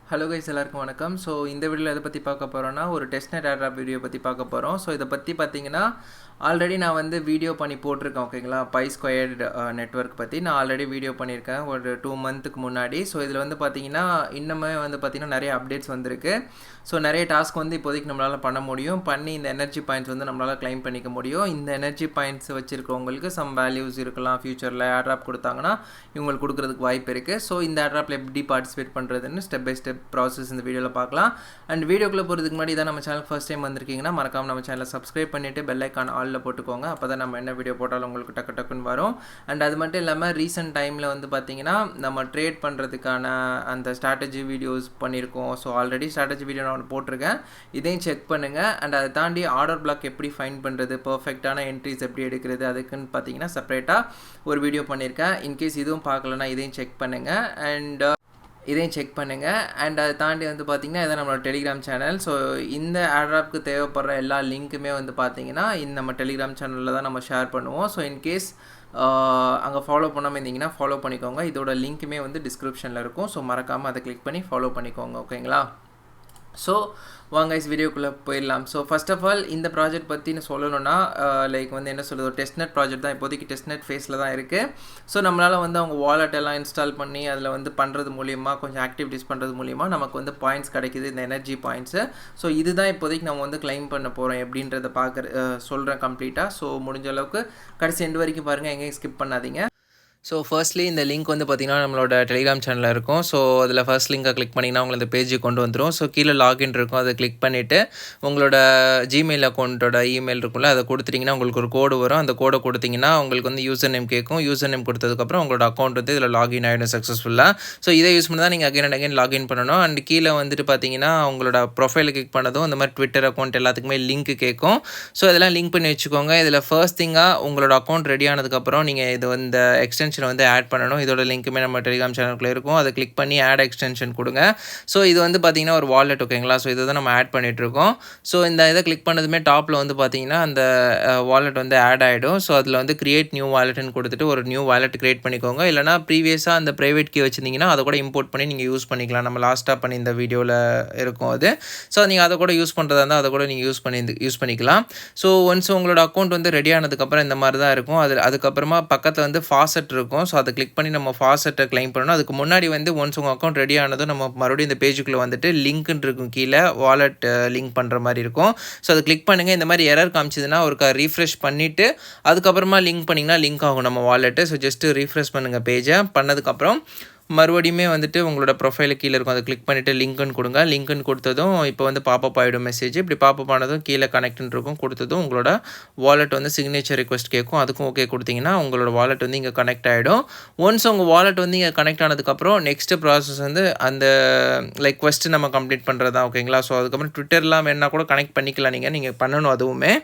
Hello guys எல்லாருக்கும் வணக்கம். So இந்த வீடியோவில் எதை பற்றி பார்க்க போகிறோன்னா ஒரு டெஸ்ட்நெட் ஏர்ட்ராப் வீடியோ பற்றி பார்க்க போகிறோம். ஸோ இதை பற்றி பார்த்தீங்கன்னா ஆல்ரெடி நான் வந்து வீடியோ பண்ணி போட்டிருக்கேன். ஓகேங்களா, பை ஸ்கொயர்டு நெட்வொர்க் பற்றி நான் ஆல்ரெடி வீடியோ பண்ணியிருக்கேன் ஒரு 2 மந்த்துக்கு முன்னாடி. ஸோ இதில் வந்து பார்த்தீங்கன்னா இன்னுமே வந்து பார்த்திங்கன்னா நிறைய அப்டேட்ஸ் வந்திருக்கு. ஸோ நிறைய டாஸ்க் வந்து இப்போதைக்கு நம்மளால் பண்ண முடியும். பண்ணி இந்த எனர்ஜி பாயிண்ட்ஸ் வந்து நம்மளால் கிளைம் பண்ணிக்க முடியும். இந்த எனர்ஜி பாயிண்ட்ஸ் வச்சுருக்கவங்களுக்கு சம் வேல்யூஸ் இருக்கலாம். ஃபியூச்சரில் ஏர்ட்ராப் கொடுத்தாங்கன்னா இவங்களுக்கு கொடுக்குறதுக்கு வாய்ப்பு இருக்குது. ஸோ இந்த ஏர்ட்ராப்பில் எப்படி பார்ட்டிசிபேட் பண்ணுறதுன்னு ஸ்டெப் பை ஸ்டெப் ப்ராசஸ் இந்த வீடியோவில் பார்க்கலாம். அண்ட் வீடியோக்குள்ளே போகிறதுக்கு முன்னாடி இதான் நம்ம சேனல் ஃபர்ஸ்ட் டைம் வந்திருக்கீங்கன்னா மறக்காமல் நம்ம சேனலை சப்ஸ்கிரைப் பண்ணிவிட்டு பெல் ஐக்கான் ஆலில் போட்டுக்கோங்க. அப்போ தான் நம்ம என்ன வீடியோ போட்டாலும் உங்களுக்கு டக்குன்னு வரும். அண்ட் அது மட்டும் இல்லாமல் ரீசெண்ட் டைமில் வந்து பார்த்திங்கன்னா நம்ம ட்ரேட் பண்ணுறதுக்கான அந்த ஸ்ட்ராட்டஜி வீடியோஸ் பண்ணியிருக்கோம். ஸோ ஆல்ரெடி ஸ்ட்ராட்டஜி வீடியோ நான் போட்டிருக்கேன், இதையும் செக் பண்ணுங்கள். அண்ட் அதை தாண்டி ஆர்டர் பிளாக் எப்படி ஃபைண்ட் பண்ணுறது, பர்ஃபெக்டான என்ட்ரிஸ் எப்படி எடுக்கிறது, அதுக்குன்னு பார்த்தீங்கன்னா செப்பரேட்டாக ஒரு வீடியோ பண்ணியிருக்கேன். இன்கேஸ் இதுவும் பார்க்கலன்னா இதையும் செக் பண்ணுங்கள். அண்ட் அதை தாண்டி வந்து பார்த்திங்கன்னா இதான் நம்மளோட டெலிகிராம் சேனல். ஸோ இந்த ஏர்ட்ராப்க்கு தேவைப்படுற எல்லா லிங்க்குமே வந்து பார்த்திங்கன்னா இந்த நம்ம டெலிகிராம் சேனலில் தான் நம்ம ஷேர் பண்ணுவோம். ஸோ இன்கேஸ் அங்கே ஃபாலோ பண்ணாமல் இருந்தீங்கன்னா ஃபாலோ பண்ணிக்கோங்க. இதோட லிங்க்குமே வந்து டிஸ்கிரிப்ஷனில் இருக்கும். ஸோ மறக்காமல் அதை கிளிக் பண்ணி ஃபாலோ பண்ணிக்கோங்க. ஓகேங்களா, ஸோ வாங்க இஸ் வீடியோக்குள்ளே போயிடலாம். ஸோ ஃபர்ஸ்ட் ஆஃப் ஆல் இந்த ப்ராஜெக்ட் பற்றி நான் சொல்லணும்னா லைக் வந்து என்ன சொல்கிறது, ஒரு டெஸ்ட்நெட் ப்ராஜெக்ட் தான். இப்போதைக்கு டெஸ்ட்நெட் ஃபேஸில் தான் இருக்குது. ஸோ நம்மளால் வந்து அவங்க வாலெட் எல்லாம் இன்ஸ்டால் பண்ணி அதில் வந்து பண்ணுறது மூலிமா, கொஞ்சம் ஆக்டிவிட்டீஸ் பண்ணுறது மூலிமா நமக்கு வந்து பாயிண்ட்ஸ் கிடைக்கிது, இந்த எனர்ஜி பாயிண்ட்ஸு. ஸோ இதுதான் இப்போதைக்கு நம்ம வந்து கிளைம் பண்ண போகிறோம் எப்படின்றத சொல்கிறேன் கம்ப்ளீட்டாக. ஸோ முடிஞ்ச அளவுக்கு கடைசி எண்டு வரைக்கும் பாருங்கள், எங்கேயும் ஸ்கிப் பண்ணாதீங்க. ஸோ ஃபர்ஸ்ட்லி இந்த லிங்க் வந்து பார்த்திங்கன்னா நம்மளோட டெலிகிராம் சேனலில் இருக்கும். ஸோ அதில் ஃபர்ஸ்ட் லிங்கை கிளிக் பண்ணிங்கன்னா உங்களை இந்த பேஜுக்கு கொண்டு வந்துடும். ஸோ கீழே லாகின் இருக்கும், அதை கிளிக் பண்ணிவிட்டு உங்களோட ஜிமெயில் அக்கௌண்ட்டோட இமெயில் இருக்கும்ல, அதை கொடுத்துட்டிங்கன்னா உங்களுக்கு ஒரு கோடு வரும். அந்த கோடை கொடுத்திங்கன்னா உங்களுக்கு வந்து யூசர் நேம் கேட்கும். யூசர் நேம் கொடுத்ததுக்கப்புறம் உங்களோட அக்கௌண்ட் வந்து இதில் லாகின் ஆகிடும் சக்ஸஸ்ஃபுல்லாக. ஸோ இதை யூஸ் பண்ணி தான் நீங்கள் அகைன் அண்ட் அகைன் லாகின் பண்ணணும். அண்ட் கீழே வந்துட்டு பார்த்தீங்கன்னா உங்களோட ப்ரொஃபைலை கிளிக் பண்ணதும் இந்த மாதிரி ட்விட்டர் அக்கௌண்ட் எல்லாத்துக்குமே லிங்க் கேட்கும். ஸோ இதெல்லாம் லிங்க் பண்ணி வச்சுக்கோங்க. இதில் ஃபர்ஸ்ட் திங்காக உங்களோட அக்கௌண்ட் ரெடி ஆனதுக்கப்புறம் நீங்கள் இது இந்த எக்ஸ்டென்ஷனை வந்து ஆட் பண்ணணும். இதோட லிங்க்குமே நம்ம டெலிகிராம் சேனலுக்குள்ளே இருக்கும். அதை கிளிக் பண்ணி ஆட் எக்ஸ்டென்ஷன் கொடுங்க. ஸோ இது வந்து பார்த்தீங்கன்னா ஒரு வாலெட். ஓகேங்களா, ஸோ இதை தான் நம்ம ஆட் பண்ணிகிட்ருக்கோம். ஸோ இந்த இதை கிளிக் பண்ணதுமே டாப்பில் வந்து பார்த்தீங்கன்னா அந்த வாலெட் வந்து ஆட் ஆகிடும். ஸோ அதில் வந்து கிரியேட் நியூ வாலெட்னு கொடுத்துட்டு ஒரு நியூ வாலெட் கிரியேட் பண்ணிக்கோங்க. இல்லைனா ப்ரீவியஸாக அந்த ப்ரைவேட் கீ வச்சுருந்தீங்கன்னா அதை கூட இம்போர்ட் பண்ணி நீங்கள் யூஸ் பண்ணிக்கலாம். நம்ம லாஸ்ட்டாக பண்ணி இந்த வீடியோவில் இருக்கும் அது. ஸோ நீங்கள் அதை கூட யூஸ் பண்ணுறதா இருந்தால் அதை கூட நீங்கள் யூஸ் பண்ணிக்கலாம். ஸோ ஒன்ஸ் உங்களோட அக்கௌண்ட் வந்து ரெடி ஆனதுக்கப்புறம் இந்த மாதிரி தான் இருக்கும். அதுக்கப்புறமா பக்கத்தில் வந்து ஃபாசெட் இருக்கும். ஸோ அதை கிளிக் பண்ணி நம்ம ஃபாசெட்டை கிளைம் பண்ணணும். அதுக்கு முன்னாடி வந்து ஒன்ஸ் உங்கள் அக்கௌண்ட் ரெடி ஆனதும் நம்ம மறுபடியும் இந்த பேஜுக்குள்ளே வந்துட்டு லிங்க்னு இருக்கும், கீழே வாலெட் லிங்க் பண்ணுற மாதிரி இருக்கும். ஸோ அதை கிளிக் பண்ணுங்கள். இந்த மாதிரி எரர் காமிச்சதுன்னா ஒரு ரீஃப்ரெஷ் பண்ணிவிட்டு அதுக்கப்புறமா லிங்க் பண்ணிங்கன்னா லிங்க் ஆகும் நம்ம வாலெட்டு. ஸோ ஜஸ்ட்டு ரீஃப்ரெஷ் பண்ணுங்கள் பேஜை. பண்ணதுக்கப்புறம் மறுபடியுமே வந்துட்டு உங்களோட ப்ரொஃபைலு கீழே இருக்கும், அதை கிளிக் பண்ணிவிட்டு லிங்க்னு கொடுங்க. லிங்க்னு கொடுத்ததும் இப்போ வந்து பாப்பப் ஆகிடும் மெசேஜ். இப்படி பாப்பப் ஆனதும் கீழே கனெக்ட்னு இருக்கும், கொடுத்ததும் உங்களோட வாலெட் வந்து சிக்னேச்சர் ரிக்வெஸ்ட் கேட்கும். அதுக்கும் ஓகே கொடுத்தீங்கன்னா உங்களோட வாலெட் வந்து இங்கே கனெக்ட் ஆகிடும். ஒன்ஸ் உங்கள் வாலெட் வந்து இங்கே கனெக்ட் ஆனதுக்கப்புறம் நெக்ஸ்ட்டு ப்ராசஸ் வந்து அந்த லைக் கொஸ்ட்டு நம்ம கம்ப்ளீட் பண்ணுறது தான். ஓகேங்களா, ஸோ அதுக்கப்புறம் ட்விட்டர்லாம் வேணால் கூட கனெக்ட் பண்ணிக்கலாம், நீங்கள் பண்ணணும் அதுவுமே.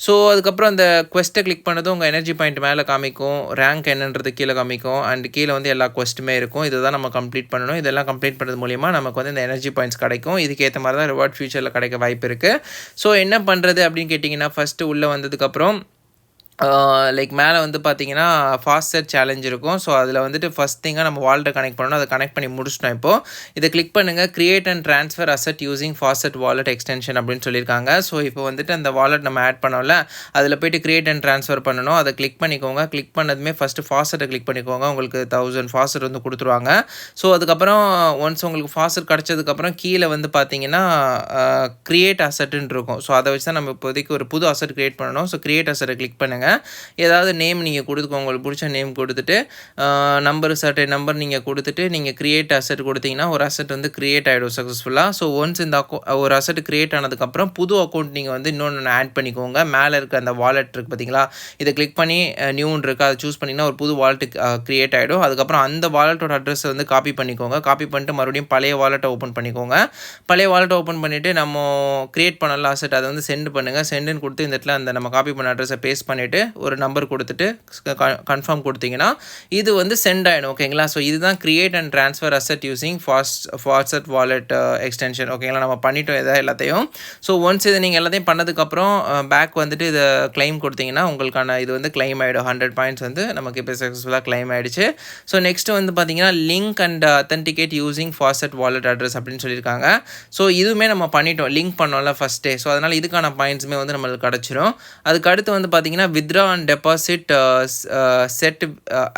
ஸோ அதுக்கப்புறம் அந்த கொஸ்ட்டை கிளிக் பண்ணதும் உங்கள் எனர்ஜி பாயிண்ட் மேலே காமிக்கும், ரேங்க் என்னன்றது கீழே காமிக்கும். அண்ட் கீழே வந்து எல்லா கொஸ்ட்டுமே இருக்கும். இதுதான் நம்ம கம்ப்ளீட் பண்ணணும். இதெல்லாம் கம்ப்ளீட் பண்ணுறது மூலிமா நமக்கு வந்து இந்த எனர்ஜி பாயிண்ட்ஸ் கிடைக்கும். இதுக்கு ஏற்ற மாதிரி தான் ரிவார்ட் ஃபியூச்சரில் கிடைக்க வாய்ப்பு இருக்குது. ஸோ என்ன பண்ணுறது அப்படின்னு கேட்டிங்கன்னா, ஃபஸ்ட்டு உள்ளே வந்ததுக்கப்புறம் லைக் மேலே வந்து பார்த்தீங்கன்னா ஃபாஸ்டர் சேலஞ்ச் இருக்கும். ஸோ அதில் வந்துட்டு ஃபஸ்ட் திங்காக நம்ம வாலெட்டை கனெக்ட் பண்ணணும். அதை கனெக்ட் பண்ணி முடிச்சிட்டோம். இப்போது இதை கிளிக் பண்ணுங்கள், create and transfer asset using fast wallet extension அப்படின்னு சொல்லியிருக்காங்க. ஸோ இப்போ வந்துட்டு அந்த வாலெட் நம்ம ஆட் பண்ணோம்ல, அதில் போய்ட்டு கிரியேட் அண்ட் ட்ரான்ஸ்ஃபர் பண்ணணும். அதை கிளிக் பண்ணிக்கோங்க. கிளிக் பண்ணதுமே ஃபஸ்ட்டு ஃபாஸ்ட்டை கிளிக் பண்ணிக்கோங்க. உங்களுக்கு 1000 ஃபாஸ்ட் வந்து கொடுத்துருவாங்க. ஸோ அதுக்கப்புறம் ஒன்ஸ் உங்களுக்கு ஃபாஸ்ட் கிடச்சதுக்கப்புறம் கீழே வந்து பார்த்தீங்கன்னா கிரியேட் அசெட்டுன்னு இருக்கும். ஸோ அதை வச்சு தான் நம்ம இப்போதைக்கு ஒரு புது அசெட் கிரியேட் பண்ணணும். ஸோ கிரியேட் அசெட்டை கிளிக் பண்ணுங்கள். ஏதாவது நேம் நீங்கள் கொடுத்துக்கோங்க, உங்களுக்கு பிடிச்ச நேம் கொடுத்துட்டு சர்டன் நம்பர் நீங்கள் கொடுத்துட்டு நீங்கள் கிரியேட் அசெட் கொடுத்தீங்கன்னா ஒரு அசெட் வந்து கிரியேட் ஆகிடும் சக்ஸஸ்ஃபுல்லாக. ஸோ ஒன்ஸ் இந்த ஒரு அசெட் கிரியேட் ஆனதுக்கப்புறம் புது அக்கௌண்ட் நீங்கள் வந்து இன்னொன்று ஆட் பண்ணிக்கோங்க. மேலே இருக்க அந்த வாலெட் இருக்குது பார்த்தீங்களா, இதை கிளிக் பண்ணி நியூன்னு இருக்குது, அதை சூஸ் பண்ணிங்கன்னா ஒரு புது வாலெட் கிரியேட் ஆகிடும். அதுக்கப்புறம் அந்த வாலெட்டோட அட்ரஸை வந்து காப்பி பண்ணிக்கோங்க. காப்பி பண்ணிட்டு மறுபடியும் பழைய வாலெட்டை ஓப்பன் பண்ணிக்கோங்க. பழைய வாலெட்டை ஓப்பன் பண்ணிவிட்டு நம்ம கிரியேட் பண்ணல அசெட் அதை வந்து சென்ட் பண்ணுங்கள். சென்டுன்னு கொடுத்து இந்த இடத்துல அந்த நம்ம காப்பி பண்ண அட்ரஸை பேஸ்ட் பண்ணிவிட்டு பண்ணிவிட்டு ஒரு நம்பர் கொடுத்துட்டு கன்ஃபார்ம் கொடுத்தீங்கன்னா இது வந்து சென்ட் ஆகிடும் ஓகேங்களா. ஸோ இதுதான் create and transfer asset using fast wallet extension ஓகேங்களா. நம்ம பண்ணிட்டோம் இதை எல்லாத்தையும். ஸோ ஒன்ஸ் இதை நீங்கள் எல்லாத்தையும் பண்ணதுக்கப்புறம் பேக் வந்துட்டு இதை கிளைம் கொடுத்தீங்கன்னா உங்களுக்கான இது வந்து கிளைம் ஆகிடும். 100 பாயிண்ட்ஸ் வந்து நமக்கு இப்போ சக்ஸஸ்ஃபுல்லாக கிளைம் ஆகிடுச்சு. ஸோ நெக்ஸ்ட்டு வந்து பார்த்தீங்கன்னா link and authenticate using fast wallet address அப்படின்னு சொல்லியிருக்காங்க. ஸோ இதுவுமே நம்ம பண்ணிட்டோம், லிங்க் பண்ணோம்ல ஃபஸ்ட்டே. ஸோ அதனால் இதுக்கான பாயிண்ட்ஸுமே வந்து நம்மளுக்கு கிடச்சிரும். அதுக்கு அடுத்து வந்து பார்த்தீங்கன்னா withdraw and deposit set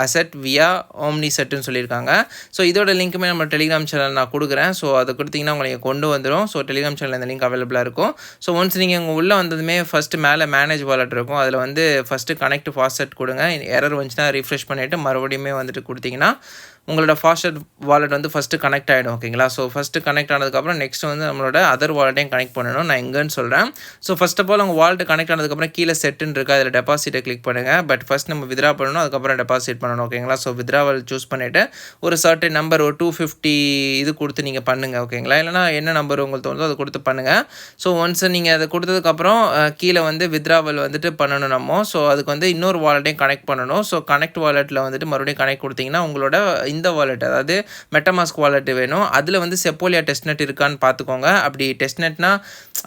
asset வியா ஓம்னி செட்டுன்னு சொல்லியிருக்காங்க. ஸோ இதோட லிங்க்குமே நம்ம டெலிகிராம் சேனல் நான் கொடுக்குறேன். ஸோ அதை கொடுத்தீங்கன்னா உங்களுக்கு கொண்டு வந்துடும். ஸோ டெலிகிராம் சேனல் இந்த லிங்க் அவைலபிளாக இருக்கும். ஸோ ஒன்ஸ் நீங்கள் உங்கள் உள்ளே வந்ததுமே ஃபஸ்ட்டு மேலே மேனேஜ் வாலெட் இருக்கும். அதில் வந்து ஃபஸ்ட்டு கனெக்ட் ஃபாஸ்ட் கொடுங்க. எரர் வந்துச்சுன்னா ரீஃப்ரெஷ் பண்ணிவிட்டு மறுபடியுமே வந்துட்டு கொடுத்தீங்கன்னா உங்களோட ஃபாஸ்ட் வாலெட் வந்து ஃபஸ்ட்டு கனெக்ட் ஆகிடும் ஓகேங்களா. ஸோ ஃபஸ்ட்டு கனெக்ட் ஆனதுக்கப்புறம் நெக்ஸ்ட் வந்து நம்மளோட அதர் வாலெட்டையும் கனெக்ட் பண்ணணும். நான் எங்கன்னு சொல்கிறேன். ஸோ ஃபஸ்ட் ஆஃப் ஆல் உங்கள் வாலெட் கனெக்ட் ஆனதுக்கப்புறம் கீழே செட்டுன்னு இருக்குது, அதில் டெபாசிட்டை கிளிக் பண்ணுங்கள். பட் ஃபஸ்ட் நம்ம வித்ரா பண்ணணும், அதுக்கப்புறம் டெபாசிட் பண்ணணும் ஓகேங்களா. ஸோ வித்ராவல் சூஸ் பண்ணிவிட்டு ஒரு சர்டன் நம்பர் ஒரு 250 இது கொடுத்து நீங்கள் பண்ணுங்கள் ஓகேங்களா. இல்லைனா என்ன நம்பர் உங்களுக்கு தோணுதோ அதை கொடுத்து பண்ணுங்கள். ஸோ ஒன்ஸ் நீங்கள் அதை கொடுத்ததுக்கப்புறம் கீழே வந்து வித்ராவல் வந்துட்டு பண்ணணும் நம்ம. ஸோ அதுக்கு வந்து இன்னொரு வாலெட்டையும் கனெக்ட் பண்ணணும். ஸோ கனெக்ட் வாலெட்டில் வந்துட்டு மறுபடியும் கனெக்ட் கொடுத்தீங்கன்னா உங்களோட இந்த வாலெட் அதாவது மெட்டமாஸ்க் வாலெட் வேணும். அதில் வந்து செப்போலியா டெஸ்ட்நெட் இருக்கான்னு பார்த்துக்கோங்க. அப்படி டெஸ்ட்நெட்னா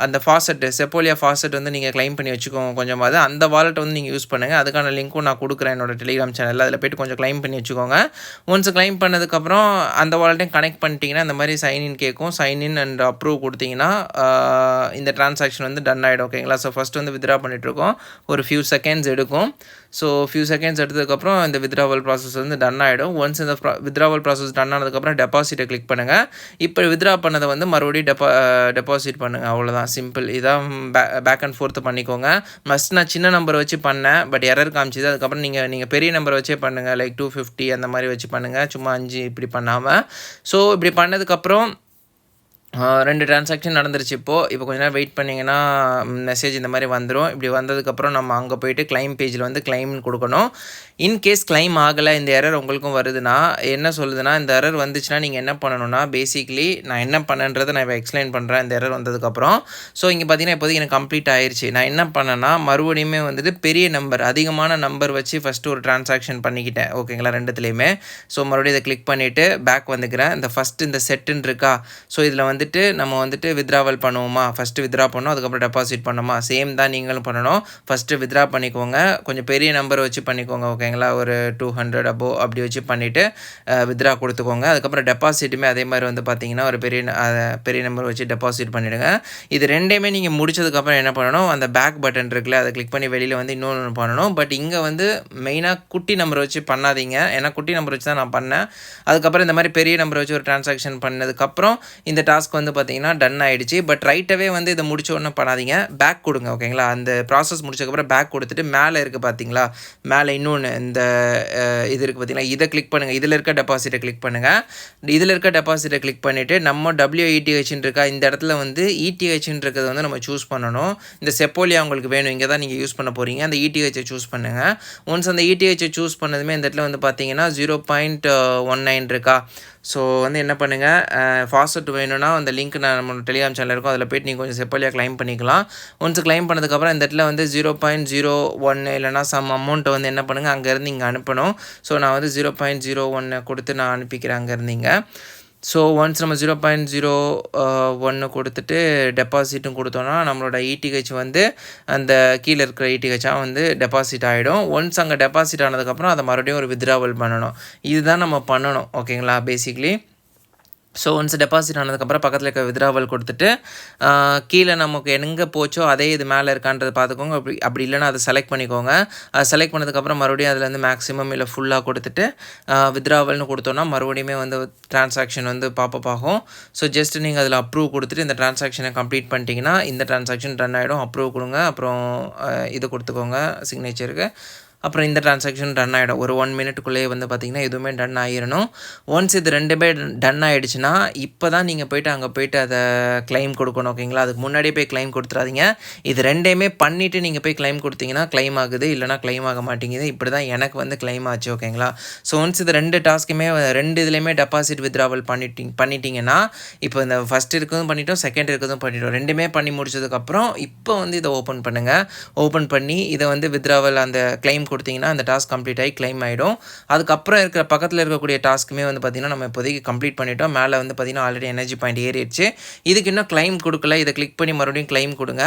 அந்த ஃபாஸ்ட் செப்போலியா ஃபாஸ்ட் வந்து நீங்கள் கிளைம் பண்ணி வச்சுக்கோங்க கொஞ்சமாவது. அந்த வாலெட் வந்து நீங்கள் யூஸ் பண்ணுங்கள். அதுக்கான லிங்க்கும் நான் கொடுக்குறேன் என்னோட டெலிகிராம் சேனலில். அதில் போய்ட்டு கொஞ்சம் கிளைம் பண்ணி வச்சுக்கோங்க. ஒன்ஸ் கிளைம் பண்ணதுக்கப்புறம் அந்த வாலெட்டையும் கனெக்ட் பண்ணிட்டீங்கன்னா இந்த மாதிரி சைன்இன் கேட்கும். சைன்இன் அண்ட் அப்ரூவ் கொடுத்தீங்கன்னா இந்த ட்ரான்சாக்ஷன் வந்து டன் ஆகிடும் ஓகேங்களா. ஸோ ஃபஸ்ட் வந்து வித்ரா பண்ணிகிட்ருக்கோம், ஒரு ஃபியூ செகண்ட்ஸ் எடுக்கும். ஸோ ஃபியூ செகண்ட்ஸ் எடுத்ததுக்கப்புறம் இந்த வித்ராவல் ப்ராசஸ் வந்து டன் ஆகிடும். ஒன்ஸ் இந்த வித்ராவல் ப்ராசஸ் டன் ஆனதுக்கப்புறம் டெபாசிட்டை கிளிக் பண்ணுங்கள். இப்போ வித்ரா பண்ணதை வந்து மறுபடியும் டெபாசிட் பண்ணுங்கள். அவ்வளோதான், சிம்பிள். இதான் பேக் அண்ட் ஃபோர்த்து பண்ணிக்கோங்க. மஸ்ட் நான் சின்ன நம்பர் வச்சு பண்ணேன், பட் எரர் காமிச்சிது. அதுக்கப்புறம் நீங்கள் பெரிய நம்பர் வச்சே பண்ணுங்கள், லைக் 250 அந்த மாதிரி வச்சு பண்ணுங்கள், சும்மா 5 இப்படி பண்ணாமல். ஸோ இப்படி பண்ணதுக்கப்புறம் 2 ட்ரான்சாக்ஷன் நடந்துருச்சு. இப்போ கொஞ்ச நேரம் வெயிட் பண்ணிங்கன்னா மெசேஜ் இந்த மாதிரி வந்துடும். இப்படி வந்ததுக்கப்புறம் நம்ம அங்கே போய்ட்டு கிளைம் பேஜில் வந்து கிளைம்னு கொடுக்கணும். இன்கேஸ் கிளைம் ஆகலை, இந்த எரர் உங்களுக்கும் வருதுன்னா என்ன சொல்லுதுன்னா, இந்த எரர் வந்துச்சுன்னா நீங்கள் என்ன பண்ணணும்னா பேசிக்லி நான் என்ன பண்ணேன்றதை நான் இப்போ எக்ஸ்பிளைன் பண்ணுறேன் இந்த எரர் வந்ததுக்கப்புறம். ஸோ இங்கே பார்த்தீங்கன்னா இப்போதைக்கு எனக்கு கம்ப்ளீட் ஆயிடுச்சு. நான் என்ன பண்ணேன்னா மறுபடியுமே வந்துட்டு பெரிய நம்பர் அதிகமான நம்பர் வச்சு ஃபஸ்ட்டு ஒரு ட்ரான்சாக்ஷன் பண்ணிக்கிட்டேன் ஓகேங்களா, ரெண்டுத்துலேயுமே. ஸோ மறுபடியும் இதை கிளிக் பண்ணிவிட்டு பேக் வந்துக்கிறேன். இந்த ஃபஸ்ட்டு இந்த செட்டுன்னு இருக்கா. ஸோ இதில் வந்துட்டு நம்ம வந்துட்டு வித்ராவல் பண்ணுவோமா, ஃபஸ்ட்டு வித்ரா பண்ணோம், அதுக்கப்புறம் டெபாசிட் பண்ணோமா, சேம் தான் நீங்களும் பண்ணணும். ஃபஸ்ட்டு வித்ரா பண்ணிக்கோங்க, கொஞ்சம் பெரிய நம்பர் வச்சு பண்ணிக்கோங்க ஓகேங்களா. ஒரு 200 அபோவ் அப்படி வச்சு பண்ணிவிட்டு வித்ரா கொடுத்துக்கோங்க. அதுக்கப்புறம் டெபாசிட்டுமே அதே மாதிரி வந்து பார்த்தீங்கன்னா ஒரு பெரிய நம்பர் வச்சு டெபாசிட் பண்ணிவிடுங்க. இது ரெண்டையுமே நீங்கள் முடிச்சதுக்கப்புறம் என்ன பண்ணணும், அந்த பேக் பட்டன் இருக்குல்ல அதை கிளிக் பண்ணி வெளியில் வந்து இன்னொன்று பண்ணணும். பட் இங்கே வந்து மெயினாக குட்டி நம்பர் வச்சு பண்ணாதீங்க, ஏன்னா குட்டி நம்பர் வச்சு தான் நான் பண்ணேன். அதுக்கப்புறம் இந்த மாதிரி பெரிய நம்பர் வச்சு ஒரு ட்ரான்சாக்ஷன் பண்ணதுக்கப்புறம் இந்த டாஸ்க் வந்து பார்த்தீங்கன்னா டன் ஆகிடுச்சு. பட் ரைட்டாகவே வந்து இதை முடிச்ச உடனே பண்ணாதீங்க, பேக் கொடுங்க ஓகேங்களா. அந்த ப்ராசஸ் முடிச்சதுக்கப்புறம் பேக் கொடுத்துட்டு மேலே இருக்குது பார்த்தீங்களா, மேலே இன்னொன்று இந்த இது இருக்குது பார்த்தீங்களா, இதை கிளிக் பண்ணுங்கள். இதில் இருக்க டெபாசிட்டை கிளிக் பண்ணுங்கள். இதில் இருக்க டெபாசிட்டை கிளிக் பண்ணிவிட்டு நம்ம WETHன்னு இருக்கா, இந்த இடத்துல வந்து ETHன்னு இருக்கிறத வந்து நம்ம சூஸ் பண்ணணும். இந்த செப்போலியா உங்களுக்கு வேணும், இங்கே தான் நீங்கள் யூஸ் பண்ண போகிறீங்க. அந்த ETHஐ சூஸ் பண்ணுங்கள். ஒன்ஸ் அந்த ETHஐ சூஸ் பண்ணதுமே இந்த இடத்துல வந்து பார்த்தீங்கன்னா 0.19 இருக்கா. ஸோ வந்து என்ன பண்ணுங்கள், ஃபாஸ்ட் வேணும்னா அந்த லிங்க் நான் நம்ம டெலிகிராம் சேனல் இருக்கும், அதில் போய்ட்டு நீங்கள் கொஞ்சம் செப்போலியா கிளைம் பண்ணிக்கலாம். ஒன்ஸ் கிளைம் பண்ணதுக்கப்புறம் இந்த இடத்துல வந்து 0.01 இல்லைனா சம் அமௌண்ட்டை வந்து என்ன பண்ணுங்கள் அங்கேருந்து இங்கே அனுப்பணும். ஸோ நான் வந்து 0.01 கொடுத்து நான் அனுப்பிக்கிறேன் அங்கேருந்தீங்க. ஸோ ஒன்ஸ் நம்ம 0.01 கொடுத்துட்டு டெபாசிட்டும் கொடுத்தோன்னா நம்மளோட ETH வந்து அந்த கீழே இருக்கிற ETHாக வந்து டெபாசிட் ஆகிடும். ஒன்ஸ் அங்கே டெபாசிட் ஆனதுக்கப்புறம் அதை மறுபடியும் ஒரு வித்ராவல் பண்ணணும். இதுதான் நம்ம பண்ணணும் ஓகேங்களா பேசிக்லி. ஸோ ஒன்ஸ் டெபாசிட் ஆனதுக்கப்புறம் பக்கத்தில் இருக்க வித்ராவல் கொடுத்துட்டு கீழே நமக்கு எங்கே போச்சோ அதே இது மேலே இருக்கான்றதை பார்த்துக்கோங்க. அப்படி இல்லைனா அதை செலக்ட் பண்ணிக்கோங்க. செலக்ட் பண்ணதுக்கப்புறம் மறுபடியும் அதில் வந்து மேக்ஸிமம் இல்லை ஃபுல்லாக கொடுத்துட்டு வித்ராவல்னு கொடுத்தோன்னா மறுபடியுமே வந்து ட்ரான்சாக்ஷன் வந்து பாப்பப் ஆகும். ஸோ ஜஸ்ட் நீங்கள் அதில் அப்ரூவ் கொடுத்துட்டு இந்த ட்ரான்சாக்ஷனை கம்ப்ளீட் பண்ணிட்டீங்கன்னா இந்த ட்ரான்சாக்ஷன் ரன் ஆகிடும். அப்ரூவ் கொடுங்க, அப்புறம் இது கொடுத்துக்கோங்க சிக்னேச்சருக்கு. அப்புறம் இந்த ட்ரான்சாக்ஷன் ரன் ஆகிடும். ஒரு 1 மினிட்டுக்குள்ளேயே வந்து பார்த்திங்கன்னா எதுவுமே டன் ஆகிடணும். ஒன்ஸ் இது 2மே டன் ஆகிடுச்சுன்னா இப்போ தான் நீங்கள் போய்ட்டு அங்கே போய்ட்டு அதை கிளைம் கொடுக்கணும். ஓகேங்களா? அதுக்கு முன்னாடியே போய் கிளைம் கொடுத்துறாதீங்க. இது 2மே பண்ணிவிட்டு நீங்கள் போய் கிளைம் கொடுத்தீங்கன்னா கிளைம் ஆகுது, இல்லைனா கிளைம் ஆக மாட்டேங்குது. இப்படி தான் எனக்கு வந்து கிளைம் ஆச்சு. ஓகேங்களா? ஸோ ஒன்ஸ் இது 2 டாஸ்க்குமே 2 இதுலேயுமே டெபாசிட் வித்ட்ராவல் பண்ணிட்டீங்கன்னா இப்போ இந்த ஃபஸ்ட் இருக்கிறதும் பண்ணிட்டோம், செகண்ட் இருக்கிறதும் பண்ணிட்டோம். 2மே பண்ணி முடிச்சதுக்கப்புறம் இப்போ வந்து இதை ஓப்பன் பண்ணுங்கள். ஓப்பன் பண்ணி இதை வந்து வித்ட்ராவல் அந்த கிளைம் கொடுத்தீங்கன்னா அந்த டாஸ்க் கம்ப்ளீட் ஆகி கிளைம் ஆகிடும். அதுக்கப்புறம் இருக்கிற பக்கத்தில் இருக்கக்கூடிய டாஸ்க்குமே வந்து பார்த்திங்கன்னா நம்ம இப்போதைக்கு கம்ப்ளீட் பண்ணிட்டோம். மேலே வந்து பார்த்திங்கன்னா ஆல்ரெடி எனர்ஜி பாயிண்ட் ஏறிடுச்சு. இதுக்கு இன்னும் கிளைம் கொடுக்கல. இதை கிளிக் பண்ணி மறுபடியும் கிளைம் கொடுங்க.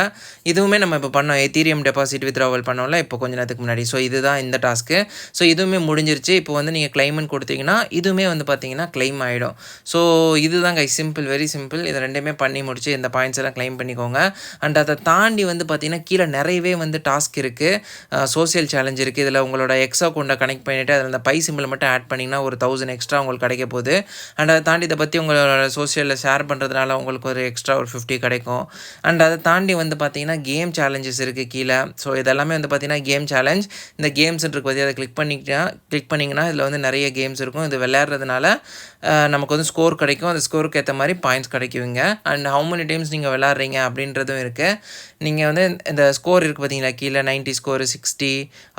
இதுவுமே நம்ம இப்போ பண்ணோம், எத்தீரியம் டெபாசிட் வித்ட்ராவல் பண்ணோம்ல இப்போ கொஞ்ச நேரத்துக்கு முன்னாடி. ஸோ இதுதான் இந்த டாஸ்க்கு. ஸோ இதுவுமே முடிஞ்சிருச்சு. இப்போ வந்து நீங்கள் கிளைம்னு கொடுத்தீங்கன்னா இதுவுமே வந்து பார்த்திங்கன்னா கிளைம் ஆகிடும். ஸோ இதுதான் கைஸ், சிம்பிள், வெரி சிம்பிள். இதை 2மே பண்ணி முடிச்சு இந்த பாயிண்ட்ஸ் எல்லாம் கிளைம் பண்ணிக்கோங்க. அண்ட் அதை தாண்டி வந்து பார்த்திங்கன்னா கீழே நிறையவே வந்து டாஸ்க் இருக்குது, சோசியல் சேலஞ்ச் இருக்குது. இதில் உங்களோட எக்ஸ் அக்கௌண்ட்டை கனெக்ட் பண்ணிவிட்டு அதில் அந்த பை சிம்பிள் மட்டும் ஆட் பண்ணிங்கன்னா ஒரு 1000 எக்ஸ்ட்ரா உங்களுக்கு கிடைக்க போகுது. அண்ட் அதை தாண்டி இதை பற்றி உங்களோட சோஷியலில் ஷேர் பண்ணுறதுனால உங்களுக்கு ஒரு எக்ஸ்ட்ரா ஒரு 50 கிடைக்கும். அண்ட் அதை தாண்டி வந்து பார்த்திங்கன்னா கேம் சேலஞ்சஸ் இருக்குது கீழே. ஸோ இதெல்லாமே வந்து பார்த்திங்கன்னா கேம் சேலஞ்ச். இந்த கேம்ஸ்ன்றது பற்றி அதை கிளிக் பண்ணிங்கன்னா இதில் வந்து நிறைய கேம்ஸ் இருக்கும். இது விளையாடுறதுனால நமக்கு வந்து ஸ்கோர் கிடைக்கும். அந்த ஸ்கோருக்கு ஏற்ற மாதிரி பாயிண்ட்ஸ் கிடைக்குவீங்க. அண்ட் ஹவு மெனி டைம்ஸ் நீங்கள் விளையாடுறீங்க அப்படின்றதும் இருக்குது. நீங்கள் வந்து இந்த ஸ்கோர் இருக்குது பார்த்தீங்களா, கீழே 90 ஸ்கோர், 60,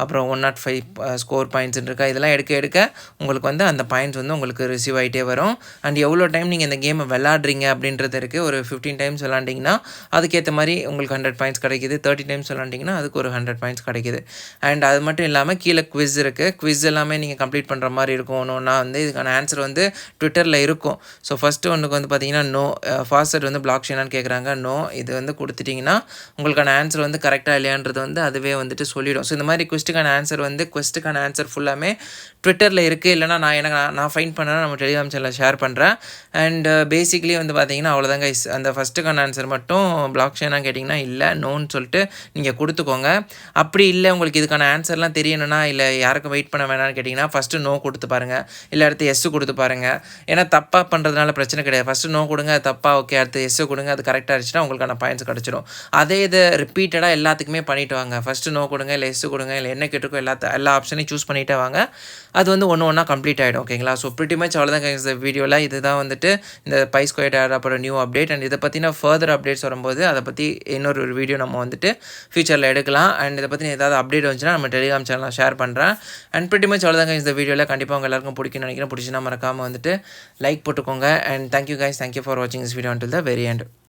அப்புறம் 105 ஸ்கோர் பாயிண்ட்ஸ் இருக்கா. இதெல்லாம் எடுக்க உங்களுக்கு வந்து அந்த பாயிண்ட்ஸ் வந்து உங்களுக்கு ரிசீவ் ஆகிட்டே வரும். அண்ட் எவ்வளோ டைம் நீங்கள் இந்த கேமை விளையாடுறீங்க அப்படின்றது இருக்குது. ஒரு 15 டைம்ஸ் விளாண்டிங்கன்னா அதுக்கேற்ற மாதிரி உங்களுக்கு 100 பாயிண்ட்ஸ் கிடைக்கிது. 30 டைம்ஸ் விளாண்டிங்கன்னா அதுக்கு ஒரு 100 பாயிண்ட்ஸ் கிடைக்கிது. அண்ட் அது மட்டும் இல்லாமல் கீழே குவிஸ் இருக்குது. குவிஸ் எல்லாமே நீங்கள் கம்ப்ளீட் பண்ணுற மாதிரி இருக்கும். ஒன்றுனா வந்து இதுக்கான ஆன்சர் வந்து ட்விட்டரில் இருக்கும். ஸோ ஃபஸ்ட்டு ஒன்றுக்கு வந்து பார்த்தீங்கன்னா நோ, ஃபாஸ்டர் வந்து பிளாக் செயினான்னு கேட்குறாங்க. நோ, இது வந்து கொடுத்துட்டிங்கன்னா உங்களுக்கான ஆன்சர் வந்து கரெக்டாக இல்லையான்றது வந்து அதுவே வந்துட்டு சொல்லிடும். ஸோ இந்த மாதிரி குவெஸ்ட்டுக்கான ஆன்சர் ஃபுல்லாமே ட்விட்டரில் இருக்குது. இல்லைனா நான் ஃபைண்ட் பண்ணேன்னா நம்ம டெலிகிராம் சேனலில் ஷேர் பண்ணுறேன். அண்ட் பேசிக்லி வந்து பார்த்தீங்கன்னா அவ்வளோதாங்க. அந்த ஃபஸ்ட்டுக்கான ஆன்சர் மட்டும் பிளாக் செயினாக கேட்டிங்கன்னா இல்லை, நோன்னு சொல்லிட்டு நீங்கள் கொடுத்துக்கோங்க. அப்படி இல்லை உங்களுக்கு இதுக்கான ஆன்சர்லாம் தெரியணும்னா, இல்லை யாருக்கும் வெயிட் பண்ண வேணாம்னு கேட்டிங்கன்னா ஃபஸ்ட்டு நோ கொடுத்து பாருங்கள், இல்லை அடுத்து எஸ்ஸு கொடுத்து பாருங்கள். ஏன்னா தப்பாக பண்ணுறதுனால பிரச்சனை கிடையாது. ஃபஸ்ட்டு நோ கொடுங்க, அது தப்பாக ஓகே, அடுத்து எஸ்ஸு கொடுங்க, அது கரெக்டாக இருந்துச்சுன்னா உங்களுக்கான பாயிண்ட்ஸ் கிடச்சிடும். அதே இது ரிப்பீட்டடாக எல்லாத்துக்குமே பண்ணிவிட்டு வாங்க. ஃபஸ்ட்டு நோ கொடுங்க, இல்லை எஸ்ஸு கொடுங்க, இல்லை என்ன கேட்டிருக்கோ எல்லா ஆப்ஷனையும் சூஸ் பண்ணிகிட்டே வாங்க. அது வந்து ஒன்றா கம்ப்ளீட் ஆகிடும். ஓகேங்களா? ஸோ ப்ரிட்டி மச் அவ்வளோதான் இந்த வீடியோவில். இதுதான் வந்துட்டு இந்த பை ஸ்கொயர் ஆடப்போட நியூ அப்டேட். அண்ட் இதை பற்றின ஃபர்தர் அப்டேட்ஸ் வரும்போது அதை பற்றி இன்னொரு வீடியோ நம்ம வந்துட்டு ஃபியூச்சரில் எடுக்கலாம். அண்ட் இதை பற்றி ஏதாவது அப்டேட் வந்துச்சுன்னா நம்ம டெலிகிராம் சேனலில் ஷேர் பண்ணுறேன். அண்ட் ப்ரிட்டி மச் அவ்வளோதான் இந்த வீடியோவில். கண்டிப்பாக உங்கள் எல்லாருக்கும் பிடிக்கும்னு நினைக்கிறேன். பிடிச்சினா மறக்காமல் வந்துட்டு லைக் போட்டுக்கோங்க. And thank you guys, thank you for வாட்சிங் this video until the very end.